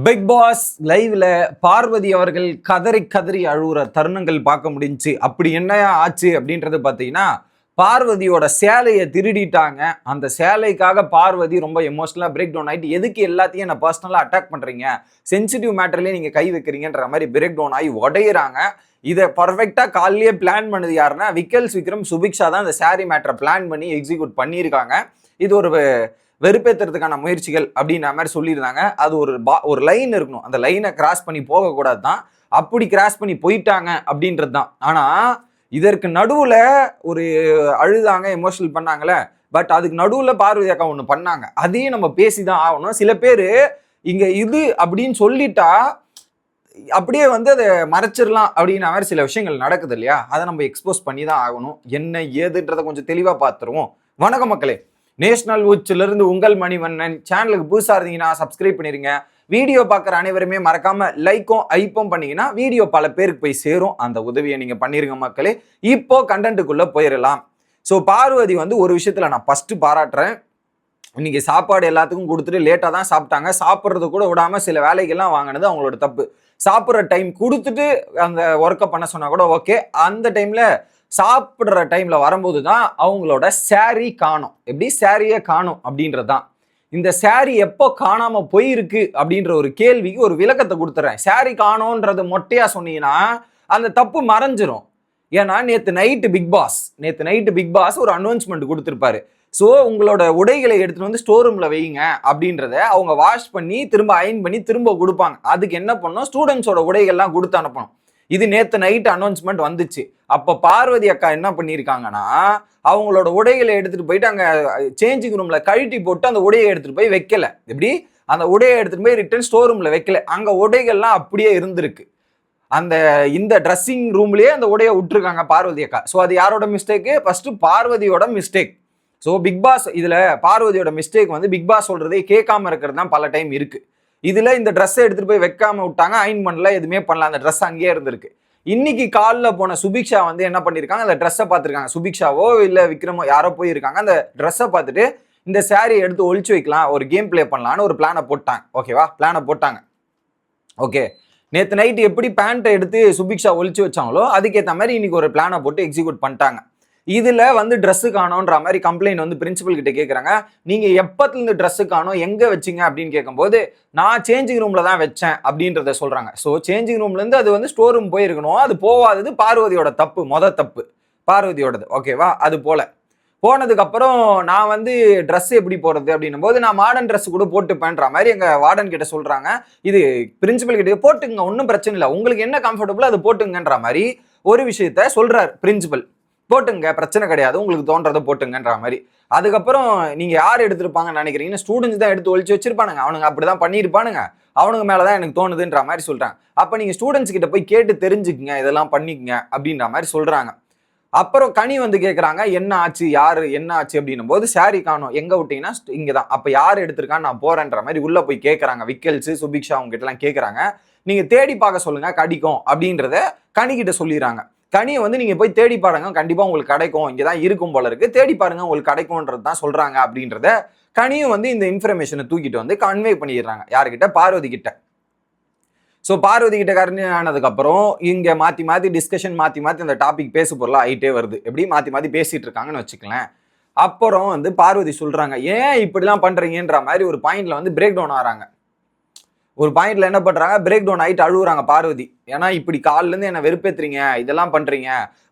Big pass லைவ்ல பார்வதி அவர்கள் கதறி கதறி அழுகுற தருணங்கள் பார்க்க முடிஞ்சுச்சு. அப்படி என்ன ஆச்சு அப்படின்றது பார்த்தீங்கன்னா, பார்வதியோட சேலையை திருடிட்டாங்க. அந்த சேலைக்காக பார்வதி ரொம்ப எமோஷனலா பிரேக் டவுன் ஆகிட்டு, எதுக்கு எல்லாத்தையும் என்ன பர்சனலா அட்டாக் பண்றீங்க, சென்சிட்டிவ் மேட்டர்லேயே நீங்க கை வைக்கிறீங்கன்ற மாதிரி பிரேக் டவுன் ஆகி உடையிறாங்க. இதை பர்ஃபெக்டா காலையிலேயே பிளான் பண்ணது யாருன்னா விக்கல்ஸ் விக்ரம் சுபிக்ஷா தான் இந்த சாரி மேட்டரை பிளான் பண்ணி எக்ஸிக்யூட் பண்ணியிருக்காங்க. இது ஒரு வெறுப்பேற்றுறதுக்கான முயற்சிகள் அப்படின்ற மாதிரி சொல்லியிருந்தாங்க. அது ஒரு லைன் இருக்கணும், அந்த லைனை கிராஸ் பண்ணி போகக்கூடாது தான். அப்படி கிராஸ் பண்ணி போயிட்டாங்க அப்படின்றது தான். ஆனால் இதற்கு நடுவில் ஒரு அழுதாங்க, எமோஷனல் பண்ணாங்களே. பட் அதுக்கு நடுவில் பார்வதி அக்கா ஒன்று பண்ணாங்க, அதையும் நம்ம பேசி தான் ஆகணும். சில பேர் இங்கே இது அப்படின்னு சொல்லிட்டா அப்படியே அதை மறைச்சிடலாம் அப்படின்ற மாதிரி சில விஷயங்கள் நடக்குது இல்லையா, அதை நம்ம எக்ஸ்போஸ் பண்ணி தான் ஆகணும். என்ன ஏதுன்றதை கொஞ்சம் தெளிவாக பார்த்துருவோம். வணக்கம் மக்களே, நேஷனல் உச்சிலிருந்து உங்கள் மணிவண்ணன். சேனலுக்கு புதுசாக இருந்தீங்கன்னா சப்ஸ்கிரைப் பண்ணிருங்க. வீடியோ பார்க்குற அனைவருமே மறக்காம லைக்கும் ஐப்பும் பண்ணீங்கன்னா வீடியோ பல பேருக்கு போய் சேரும். அந்த உதவியை நீங்கள் பண்ணிருங்க மக்களே. இப்போ கண்டென்ட்டுக்குள்ளே போயிடலாம். ஸோ பார்வதி ஒரு விஷயத்தில் நான் ஃபஸ்ட்டு பாராட்டுறேன். இன்னைக்கு சாப்பாடு எல்லாத்துக்கும் கொடுத்துட்டு லேட்டாக தான் சாப்பிட்டாங்க. சாப்பிட்றது கூட விடாமல் சில வேலைகள்லாம் வாங்கினது அவங்களோட தப்பு. சாப்பிட்ற டைம் கொடுத்துட்டு அந்த ஒர்க்கை பண்ண சொன்னா கூட ஓகே. அந்த டைமில் சாப்பிட்ற டைம்ல வரும்போது தான் அவங்களோட சாரி காணும். எப்படி சாரியே காணும் அப்படின்றது தான். இந்த சாரி எப்போ காணாம போயிருக்கு அப்படின்ற ஒரு கேள்விக்கு ஒரு விளக்கத்தை கொடுத்துறேன். சாரி காணோன்றது மொட்டையா சொன்னீங்கன்னா அந்த தப்பு மறைஞ்சிரும். ஏன்னா நேற்று நைட்டு பிக் பாஸ் ஒரு அனௌன்ஸ்மெண்ட் கொடுத்துருப்பாரு. ஸோ உங்களோட உடைகளை எடுத்துட்டு ஸ்டோர் ரூம்ல வைங்க அப்படின்றத அவங்க வாஷ் பண்ணி திரும்ப அயன் பண்ணி திரும்ப கொடுப்பாங்க. அதுக்கு என்ன பண்ணணும், ஸ்டூடெண்ட்ஸோட உடைகள்லாம் கொடுத்து அனுப்பணும். இது நேற்று நைட் அனௌன்ஸ்மெண்ட் வந்துச்சு. அப்போ பார்வதி அக்கா என்ன பண்ணியிருக்காங்கன்னா, அவங்களோட உடைகளை எடுத்துட்டு போயிட்டு அங்கே சேஞ்சிங் ரூம்ல கழட்டி போட்டு அந்த உடையை எடுத்துட்டு போய் வைக்கல. எப்படி அந்த உடையை எடுத்துட்டு போய் ரிட்டர்ன் ஸ்டோர் ரூம்ல வைக்கல. அங்க உடைகள்லாம் அப்படியே இருந்திருக்கு. இந்த ட்ரெஸ்ஸிங் ரூம்லயே அந்த உடையை விட்டுருக்காங்க பார்வதி அக்கா. ஸோ அது யாரோட மிஸ்டேக்கு? ஃபர்ஸ்ட் பார்வதியோட மிஸ்டேக். ஸோ பிக் பாஸ் இதுல பார்வதியோட மிஸ்டேக் பிக் பாஸ் சொல்றதே கேட்காம இருக்கிறது தான் பல டைம் இருக்கு. இதுல இந்த ட்ரெஸ்ஸை எடுத்துட்டு போய் வைக்காம விட்டாங்க, அயன் பண்ணல, எதுவுமே பண்ணல, அந்த ட்ரெஸ் அங்கேயே இருந்திருக்கு. இன்னைக்கு காலில் போன சுபிக்ஷா என்ன பண்ணிருக்காங்க, அந்த ட்ரெஸ்ஸை பார்த்துருக்காங்க. சுபிக்ஷாவோ இல்லை விக்ரமோ யாரோ போயிருக்காங்க. அந்த ட்ரெஸ்ஸை பார்த்துட்டு இந்த சாரியை எடுத்து ஒழிச்சு வைக்கலாம், ஒரு கேம் பிளே பண்ணலான்னு ஒரு பிளானை போட்டாங்க. ஓகேவா, பிளானை போட்டாங்க. ஓகே, நேற்று நைட்டு எப்படி பேண்ட்டை எடுத்து சுபிக்ஷா ஒழிச்சு வச்சாங்களோ அதுக்கேற்ற மாதிரி இன்னைக்கு ஒரு பிளானை போட்டு எக்ஸிக்யூட் பண்ணிட்டாங்க. இதுல ட்ரெஸ்ஸு காணோன்ற மாதிரி கம்ப்ளைண்ட் பிரின்சிபல் கிட்ட கேட்குறாங்க. நீங்க எப்பத்துல இருந்து ட்ரெஸ்ஸு காணோம், எங்க வச்சிங்க அப்படின்னு கேட்கும்போது நான் சேஞ்சிங் ரூம்ல தான் வச்சேன் அப்படின்றத சொல்றாங்க. ஸோ சேஞ்சிங் ரூம்ல இருந்து அது ஸ்டோர் ரூம் போயிருக்கணும். அது போவாதது பார்வதியோட தப்பு, தப்பு பார்வதியோடது. ஓகேவா, அது போல போனதுக்கு அப்புறம் நான் ட்ரெஸ் எப்படி போறது அப்படின்னும் போது நான் மாடர்ன் ட்ரெஸ் கூட போட்டுப்பேன்ற மாதிரி எங்க வார்டன் கிட்ட சொல்றாங்க. இது பிரின்சிபல் கிட்ட போட்டுங்க, ஒன்றும் பிரச்சனை இல்லை, உங்களுக்கு என்ன கம்ஃபர்டபுளோ அது போட்டுங்கன்ற மாதிரி ஒரு விஷயத்த சொல்றாரு பிரின்சிபல். போட்டுங்க, பிரச்சனை கிடையாது, உங்களுக்கு தோன்றதை போட்டுங்கன்ற மாதிரி. அதுக்கப்புறம் நீங்க யார் எடுத்திருப்பாங்கன்னு நினைக்கிறீங்கன்னா, ஸ்டூடெண்ட்ஸ் தான் எடுத்து ஒழிச்சு வச்சிருப்பானுங்க, அவனுங்க அப்படிதான் பண்ணியிருப்பானுங்க, அவனுங்க மேலதான் எனக்கு தோணுதுன்ற மாதிரி சொல்றாங்க. அப்ப நீங்க ஸ்டூடெண்ட்ஸ் கிட்ட போய் கேட்டு தெரிஞ்சுக்குங்க, இதெல்லாம் பண்ணிக்கங்க அப்படின்ற மாதிரி சொல்றாங்க. அப்புறம் கனி கேட்கறாங்க, என்ன ஆச்சு, யாரு என்ன ஆச்சு அப்படின்னும் போது சாரி காணும், எங்க விட்டீங்கன்னா இங்கதான், அப்ப யார் எடுத்திருக்கான்னு நான் போறேன்ற மாதிரி உள்ள போய் கேட்கறாங்க. விக்கல்ஸ் சுபிக்ஷா அவங்க கிட்ட எல்லாம் கேட்கறாங்க. நீங்க தேடி பார்க்க சொல்லுங்க, கிடைக்கும் அப்படின்றத கனி கிட்ட சொல்லிடுறாங்க. கனியை நீங்க போய் தேடி பாருங்க, கண்டிப்பா உங்களுக்கு கிடைக்கும், இங்கதான் இருக்கும் போல இருக்கு, தேடி பாருங்க உங்களுக்கு கிடைக்கும்ன்றது தான் சொல்றாங்க அப்படின்றத கனியும் இந்த இன்ஃபர்மேஷனை தூக்கிட்டு கன்வே பண்ணிடுறாங்க. யாருக்கிட்ட? பார்வதி கிட்ட. ஸோ பார்வதி கிட்ட கன்வே ஆனதுக்கு அப்புறம் இங்க மாத்தி டிஸ்கஷன் மாத்தி அந்த டாபிக் பேச பொருளா ஆயிட்டே வருது. எப்படி மாத்தி பேசிட்டு இருக்காங்கன்னு வச்சுக்கலாம். அப்புறம் பார்வதி சொல்றாங்க, ஏன் இப்படிலாம் பண்றீங்கன்ற மாதிரி ஒரு பாயிண்ட்ல பிரேக் டவுன் ஆறாங்க. ஒரு பாயிண்ட்ல என்ன பண்றாங்க, பிரேக் டவுன் ஆகிட்டு அழுகுறாங்க பார்வதி. ஏன்னா இப்படி காலில இருந்து என்ன வெறுப்பேத்துறீங்க, இதெல்லாம் பண்றீங்க,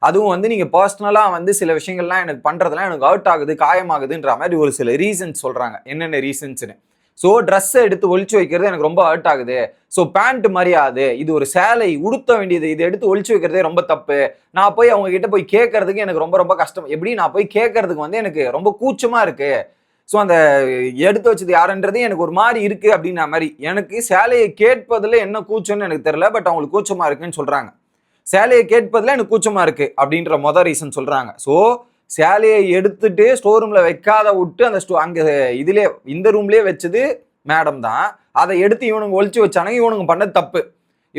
அதுவும் நீங்க பர்சனலா சில விஷயங்கள்லாம் எனக்கு பண்றதுலாம் எனக்கு ஹர்ட் ஆகுது, காயமாகுதுன்ற மாதிரி ஒரு சில ரீசன்ஸ் சொல்றாங்க. என்னென்ன ரீசன்ஸ்னு. ஸோ ட்ரெஸ்ஸை எடுத்து ஒழிச்சு வைக்கிறது எனக்கு ரொம்ப ஹர்ட் ஆகுது. ஸோ பேண்ட் மரியாதை, இது ஒரு சேலை உடுத்த வேண்டியது, இதை எடுத்து ஒழிச்சு வைக்கிறதே ரொம்ப தப்பு. நான் போய் அவங்க கிட்ட போய் கேட்கறதுக்கு எனக்கு ரொம்ப கஷ்டம். எப்படி நான் போய் கேட்கறதுக்கு எனக்கு ரொம்ப கூச்சமா இருக்கு. ஸோ அந்த எடுத்து வச்சது யாருன்றது எனக்கு ஒரு மாதிரி இருக்கு அப்படின்ற மாதிரி. எனக்கு சேலையை கேட்பதில் என்ன கூச்சம்னு எனக்கு தெரியல, பட் அவங்களுக்கு கூச்சமா இருக்குன்னு சொல்றாங்க. சேலையை கேட்பதில் எனக்கு கூச்சமா இருக்கு அப்படின்ற ரீசன் சொல்றாங்க. ஸோ சேலையை எடுத்துட்டு ஸ்டோர் ரூம்ல வைக்காத விட்டு அந்த அங்க இதுல இந்த ரூம்லயே வச்சது மேடம் தான். அதை எடுத்து இவனுங்க ஒழிச்சு வச்சானுங்க. இவனுங்க பண்ணது தப்பு.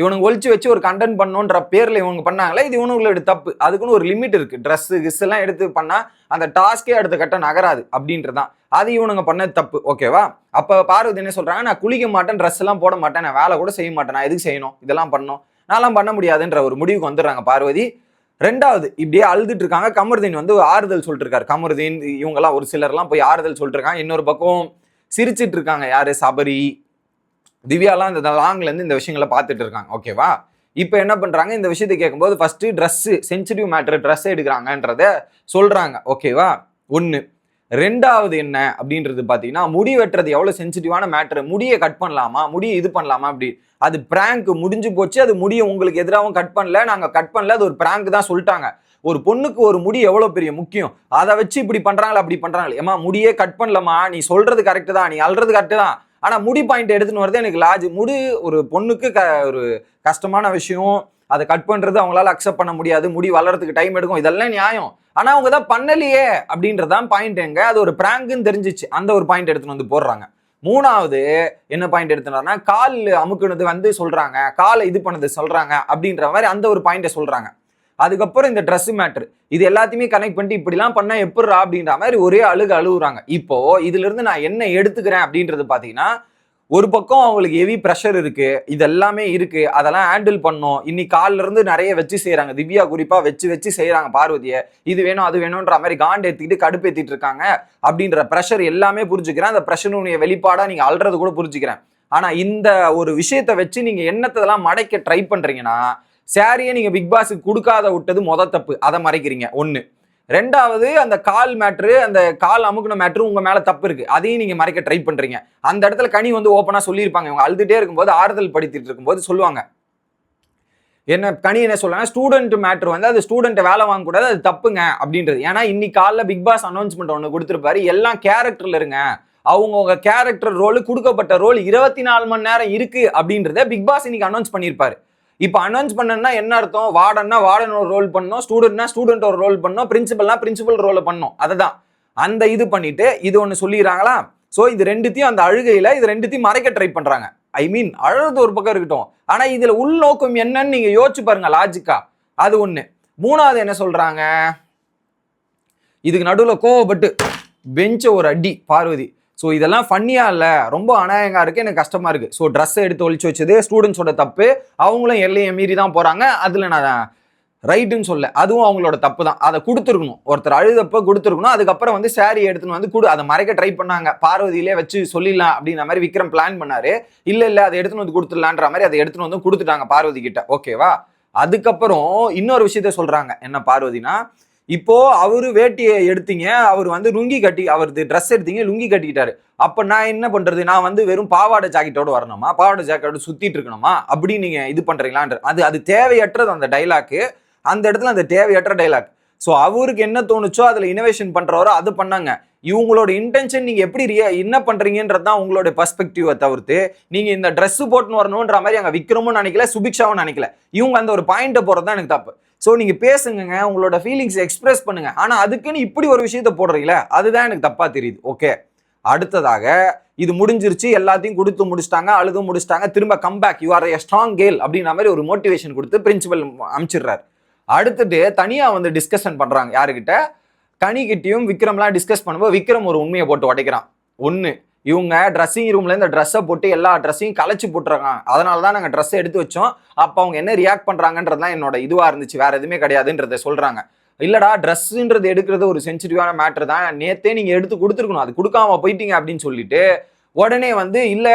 இவனுங்க ஒழிச்சு வச்சு ஒரு கண்டென்ட் பண்ணணுன்ற பேர்ல இவங்க பண்ணாங்களே, இது இவனுங்களோட தப்பு. அதுக்குன்னு ஒரு லிமிட் இருக்கு. ட்ரெஸ் கிஸ் எல்லாம் எடுத்து பண்ணா அந்த டாஸ்கே அடுத்த கட்ட நகராது அப்படின்றதான். அது இவனுங்க பண்ணது தப்பு. ஓகேவா? அப்ப பார்வதி என்ன சொல்றாங்க, நான் குளிக்க மாட்டேன், ட்ரெஸ் எல்லாம் போட மாட்டேன், நான் வேலை கூட செய்ய மாட்டேன், நான் எதுக்கு செய்யணும், இதெல்லாம் பண்ணணும், நான்லாம் பண்ண முடியாதுன்ற ஒரு முடிவுக்கு வந்துடுறாங்க பார்வதி. ரெண்டாவது இப்படியே அழுதுட்டு இருக்காங்க. கமருதீன் வந்து ஆறுதல் சொல்லிட்டு இருக்காரு. கமருதீன் இவங்கெல்லாம் ஒரு சிலர்லாம் போய் ஆறுதல் சொல்லிட்டு இருக்காங்க. இன்னொரு பக்கம் சிரிச்சிட்டு இருக்காங்க. யாரு? சபரி, திவ்யாலாம் இந்த லாங்ல இருந்து இந்த விஷயங்களை பார்த்துட்டு இருக்காங்க. ஓகேவா? இப்போ என்ன பண்றாங்க, இந்த விஷயத்தை கேட்கும்போது first dress, sensitive matter, dress எடுக்கிறாங்கன்றத சொல்றாங்க. ஓகேவா? ஒன்று. ரெண்டாவது என்ன அப்படின்றது பார்த்தீங்கன்னா, முடி வெட்டுறது எவ்வளோ சென்சிட்டிவான மேட்ரு, முடியை கட் பண்ணலாமா, முடியை இது பண்ணலாமா, அப்படி அது பிராங்க் முடிஞ்சு போச்சு. அது முடியை உங்களுக்கு எதிராகவும் கட் பண்ணல, நாங்கள் கட் பண்ணல, அது ஒரு பிராங்க் தான் சொல்லிட்டாங்க. ஒரு பொண்ணுக்கு ஒரு முடி எவ்வளோ பெரிய முக்கியம், அதை வச்சு இப்படி பண்றாங்களா அப்படி பண்றாங்களே. ஏமா முடியே கட் பண்ணலமா, நீ சொல்றது கரெக்டு தான், நீ அல்றது கரெக்டு தான், ஆனா முடி பாயிண்ட் எடுத்துன்னு வரது எனக்கு லாஜ். முடி ஒரு பொண்ணுக்கு ஒரு கஷ்டமான விஷயம், அதை கட் பண்றது அவங்களால அக்செப்ட் பண்ண முடியாது, முடி வளர்றதுக்கு டைம் எடுக்கும், இதெல்லாம் நியாயம். ஆனா அவங்க தான் பண்ணலையே அப்படின்றதான் பாயிண்ட். எங்க அது ஒரு பிராங்க்னு தெரிஞ்சிச்சு, அந்த ஒரு பாயிண்ட் எடுத்துன்னு வந்து போடுறாங்க. மூணாவது என்ன பாயிண்ட் எடுத்துனா, கால் அமுக்குனது வந்து சொல்றாங்க, காலை இது பண்ணது சொல்றாங்க அப்படின்ற மாதிரி அந்த ஒரு பாயிண்ட சொல்றாங்க. அதுக்கப்புறம் இந்த ட்ரெஸ் மேட்ரு, இது எல்லாத்தையுமே கனெக்ட் பண்ணிட்டு இப்படிலாம் பண்ணா எப்படிரா அப்படின்ற மாதிரி ஒரே அழுகுறாங்க. இப்போ இதுல இருந்து நான் என்ன எடுத்துக்கிறேன் அப்படின்றது பாத்தீங்கன்னா, ஒரு பக்கம் அவங்களுக்கு ஹெவி ப்ரெஷர் இருக்கு, இது எல்லாமே இருக்கு, அதெல்லாம் ஹேண்டில் பண்ணும். இன்னைக்கு காலில இருந்து நிறைய வச்சு செய்யறாங்க, திவ்யா குறிப்பா வச்சு செய்யறாங்க பார்வதியை. இது வேணும் அது வேணும்ன்ற மாதிரி காண்டு ஏத்திட்டு கடுப்பேத்திட்டு இருக்காங்க அப்படின்ற ப்ரெஷர் எல்லாமே புரிஞ்சுக்கிறேன். அந்த ப்ரெஷருடைய வெளிப்பாடா நீங்க அல்றது கூட புரிஞ்சுக்கிறேன். ஆனா இந்த ஒரு விஷயத்தை வச்சு நீங்க என்னத்தெல்லாம் மறைக்க ட்ரை பண்றீங்கன்னா, சாரியை நீங்க பிக் பாஸுக்கு கொடுக்காத விட்டது தப்பு, அதை மறைக்கிறீங்க. ஒண்ணு. ரெண்டாவது அந்த கால் மேட்ரு, அந்த கால் அமுக்குன மேட்ரு உங்க மேல தப்பு இருக்கு, அதையும் நீங்க மறைக்க ட்ரை பண்றீங்க. அந்த இடத்துல கனி வந்து ஓப்பனா சொல்லியிருப்பாங்க, இவங்க அழுதுட்டே இருக்கும்போது ஆறுதல் படுத்திட்டு இருக்கும்போது சொல்லுவாங்க. என்ன கனி என்ன சொல்றாங்க, ஸ்டூடெண்ட் மேட்ரு வந்து அது ஸ்டூடெண்ட் வேலை வாங்க கூடாது, அது தப்புங்க அப்படின்றது. ஏன்னா இன்னைக்கு காலைல பிக் பாஸ் அனௌன்ஸ்மெண்ட் ஒன்று கொடுத்துருப்பாரு, எல்லாம் கேரக்டர்ல இருங்க, அவங்க கேரக்டர் ரோல், கொடுக்கப்பட்ட ரோல் 24 மணி நேரம் இருக்கு அப்படின்றத பிக் பாஸ் இன்னைக்கு அனௌன்ஸ் பண்ணியிருப்பாரு. இப்போ அனௌன்ஸ் பண்ணா என்ன அர்த்தம், வார்டன்னா வார்டன் ஒரு ரோல் பண்ணணும், ஸ்டூடெண்ட்னா ஸ்டூடெண்ட் ஒரு ரோல் பண்ணணும், பிரின்சிபல்னா பிரின்சிபல் ரோல் பண்ணணும். அதுதான் அந்த இது பண்ணிட்டு இது ஒன்று சொல்லிடுறாங்களா. ஸோ இது ரெண்டுத்தையும், அந்த அழுகையில இது ரெண்டுத்தையும் மறைக்க ட்ரை பண்றாங்க. ஐ மீன் அழுது ஒரு பக்கம் இருக்கட்டும், ஆனா இதுல உள்நோக்கம் என்னன்னு நீங்க யோசிச்சு பாருங்க லாஜிக்கா. அது ஒண்ணு. மூணாவது என்ன சொல்றாங்க, இதுக்கு நடுவில் கோவப்பட்டு பெஞ்ச ஒரு அடி பார்வதி. ஸோ இதெல்லாம் ஃபன்னியா இல்லை, ரொம்ப அநாயகா இருக்கு, எனக்கு கஷ்டமா இருக்கு. ஸோ ட்ரெஸ்ஸை எடுத்து ஒழிச்சு வச்சது ஸ்டூடெண்ட்ஸோட தப்பு, அவங்களும் எல்லையை மீறி தான் போறாங்க, அதுல நான் ரைட்டுன்னு சொல்ல, அதுவும் அவங்களோட தப்பு தான். அதை கொடுத்துருக்கணும், ஒருத்தர் அழுதப்ப கொடுத்துருக்கணும். அதுக்கப்புறம் வந்து சாரி எடுத்துன்னு வந்து அதை மறைக்க ட்ரை பண்ணாங்க, பார்வதியிலே வச்சு சொல்லிடலாம் அப்படின்ற மாதிரி விக்ரம் பிளான் பண்ணாரு. இல்ல அதை எடுத்துன்னு வந்து கொடுத்துடலான்ற மாதிரி அதை எடுத்துன்னு வந்து கொடுத்துட்டாங்க பார்வதி கிட்ட. ஓகேவா? அதுக்கப்புறம் இன்னொரு விஷயத்த சொல்றாங்க, என்ன பார்வதினா, இப்போ அவரு வேட்டியை எடுத்தீங்க, அவர் வந்து லுங்கி கட்டி, அவரது ட்ரெஸ் எடுத்தீங்க, லுங்கி கட்டிக்கிட்டாரு, அப்ப நான் என்ன பண்றது, நான் வந்து வெறும் பாவாடை ஜாக்கெட்டோட வரணுமா, பாவாடை ஜாக்கெட்டோட சுத்திட்டு இருக்கணுமா அப்படி நீங்க இது பண்றீங்களான்ற அது தேவையற்றது அந்த டைலாக்கு. அந்த இடத்துல அந்த தேவையற்ற டைலாக். ஸோ அவருக்கு என்ன தோணுச்சோ அதுல இனோவேஷன் பண்றவரோ அது பண்ணாங்க. இவங்களோட இன்டென்ஷன் நீங்க எப்படி என்ன பண்றீங்கன்றது தான் உங்களோட பெர்ஸ்பெக்டிவை தவிர்த்து, நீங்க இந்த ட்ரெஸ் போட்டுன்னு வரணும்ன்ற மாதிரி அங்க விக்ரமும் நினைக்கல, சுபிக்ஷாவும் நினைக்கல. இவங்க அந்த ஒரு பாயிண்ட போறது தான் எனக்கு தப்பு. ஸோ நீங்க பேசுங்க, உங்களோட ஃபீலிங்ஸ் எக்ஸ்பிரஸ் பண்ணுங்க, ஆனா அதுக்குன்னு இப்படி ஒரு விஷயத்த போடுறீங்களே, அதுதான் எனக்கு தப்பா தெரியுது. ஓகே, அடுத்ததாக இது முடிஞ்சிருச்சு, எல்லாத்தையும் கொடுத்து முடிச்சிட்டாங்க, அழுது முடிச்சிட்டாங்க, திரும்ப comeback, you are a strong girl அப்படின்ற மாதிரி ஒரு மோட்டிவேஷன் கொடுத்து பிரின்சிபல் அனுப்பிச்சிடுறாரு. அடுத்துட்டு தனியா வந்து டிஸ்கஷன் பண்றாங்க, யாருக்கிட்ட, கனிக்கிட்டையும் விக்ரம்லாம் டிஸ்கஸ் பண்ணும்போது விக்ரம் ஒரு உண்மையை போட்டு உடைக்கிறான். ஒன்று, இவங்க ட்ரெஸ்ஸிங் ரூம்ல இந்த ட்ரெஸ்ஸை போட்டு எல்லா ட்ரெஸ்ஸையும் கலைச்சு போட்டுருக்காங்க, அதனால தான் நாங்கள் ட்ரெஸ்ஸை எடுத்து வச்சோம், அப்போ அவங்க என்ன ரியாக்ட் பண்றாங்கன்றதுலாம் என்னோட இதுவாக இருந்துச்சு, வேற எதுவுமே கிடையாதுன்றதை சொல்றாங்க. இல்லடா, ட்ரெஸ்ஸுன்றது எடுக்கிறது ஒரு சென்சிட்டிவான மேட்ரு தான், நேத்தே நீங்க எடுத்து கொடுத்துருக்கணும், அது கொடுக்காம போயிட்டீங்க அப்படின்னு சொல்லிட்டு உடனே வந்து இல்ல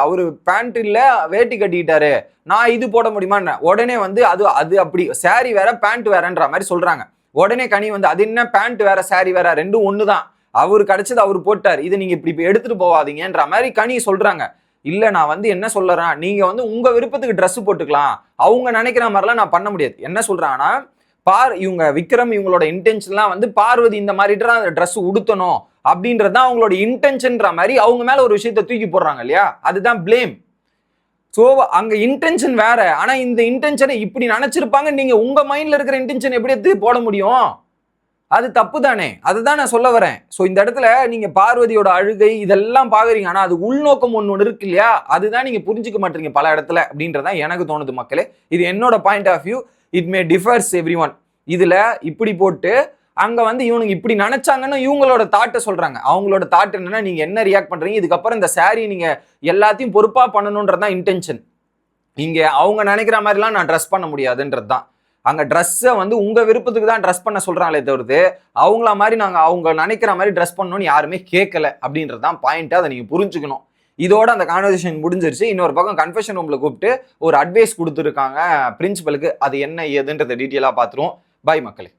அவரு பேண்ட் இல்ல வேட்டி கட்டிக்கிட்டாரு, நான் இது போட முடியுமா, உடனே வந்து அது அப்படி சாரி வேற பேண்ட் வேறன்ற மாதிரி சொல்றாங்க. உடனே கனி வந்து அது என்ன பேண்ட் வேற சாரி வேற, ரெண்டும் ஒண்ணுதான், அவரு கிடைச்சது அவரு போட்டார், இது நீங்க இப்படி எடுத்துட்டு போவாதீங்கன்ற மாதிரி கனி சொல்றாங்க. இல்ல நான் வந்து என்ன சொல்றேன், நீங்க வந்து உங்க விருப்பத்துக்கு ட்ரெஸ் போட்டுக்கலாம், அவங்க நினைக்கிற மாதிரிலாம் நான் பண்ண முடியாது. என்ன சொல்றாங்கன்னா, இவங்க விக்ரம் இவங்களோட இன்டென்ஷன்லாம் வந்து பார்வதி இந்த மாதிரி ட்ரெஸ் உடுத்தணும் அப்படின்றதுதான் அவங்களோட இன்டென்ஷன்ற மாதிரி அவங்க மேல ஒரு விஷயத்தை தூக்கி போடுறாங்க இல்லையா, அதுதான் பிளேம். ஸோ அங்க இன்டென்ஷன் வேற, ஆனா இந்த இன்டென்ஷனை இப்படி நினைச்சிருப்பாங்க, நீங்க உங்க மைண்ட்ல இருக்கிற இன்டென்ஷன் எப்படி எடுத்து போட முடியும், அது தப்பு தானே, அதுதான் நான் சொல்ல வரேன். ஸோ இந்த இடத்துல நீங்க பார்வதியோட அழுகை இதெல்லாம் பாக்குறீங்க, ஆனா அது உள்நோக்கம் ஒன்று இருக்கு இல்லையா, அதுதான் நீங்க புரிஞ்சுக்க மாட்டீங்க பல இடத்துல அப்படின்றதான் எனக்கு தோணுது மக்களே. இது என்னோட point of view, it may differs every one. இதுல இப்படி போட்டு அங்க வந்து இவனுங்க இப்படி நினைச்சாங்கன்னு இவங்களோட தாட்டை சொல்றாங்க. அவங்களோட தாட் என்னன்னா, நீங்க என்ன ரியாக்ட் பண்றீங்க, இதுக்கப்புறம் இந்த சாரி நீங்க எல்லாத்தையும் பொறுப்பா பண்ணணும்ன்றதான் இன்டென்ஷன். இங்க அவங்க நினைக்கிற மாதிரிலாம் நான் ட்ரெஸ் பண்ண முடியாதுன்றது தான். அங்க ட்ரெஸ்ஸை வந்து உங்க விருப்பத்துக்கு தான் ட்ரெஸ் பண்ண சொல்றாங்களே தவிர்த்து அவங்கள மாதிரி நாங்க அவங்க நினைக்கிற மாதிரி ட்ரெஸ் பண்ணணும்னு யாருமே கேட்கல அப்படின்றது தான் பாயிண்ட். அதை நீங்க புரிஞ்சுக்கணும். இதோட அந்த கான்வர்சேஷன் முடிஞ்சிருச்சு. இன்னொரு பக்கம் கன்ஃபெஷன் ரூம்ல கூப்பிட்டு ஒரு அட்வைஸ் கொடுத்துருக்காங்க பிரின்சிபலுக்கு. அது என்ன ஏதுன்றதை டீட்டெயிலா பார்த்துருவோம். பாய் மக்களே.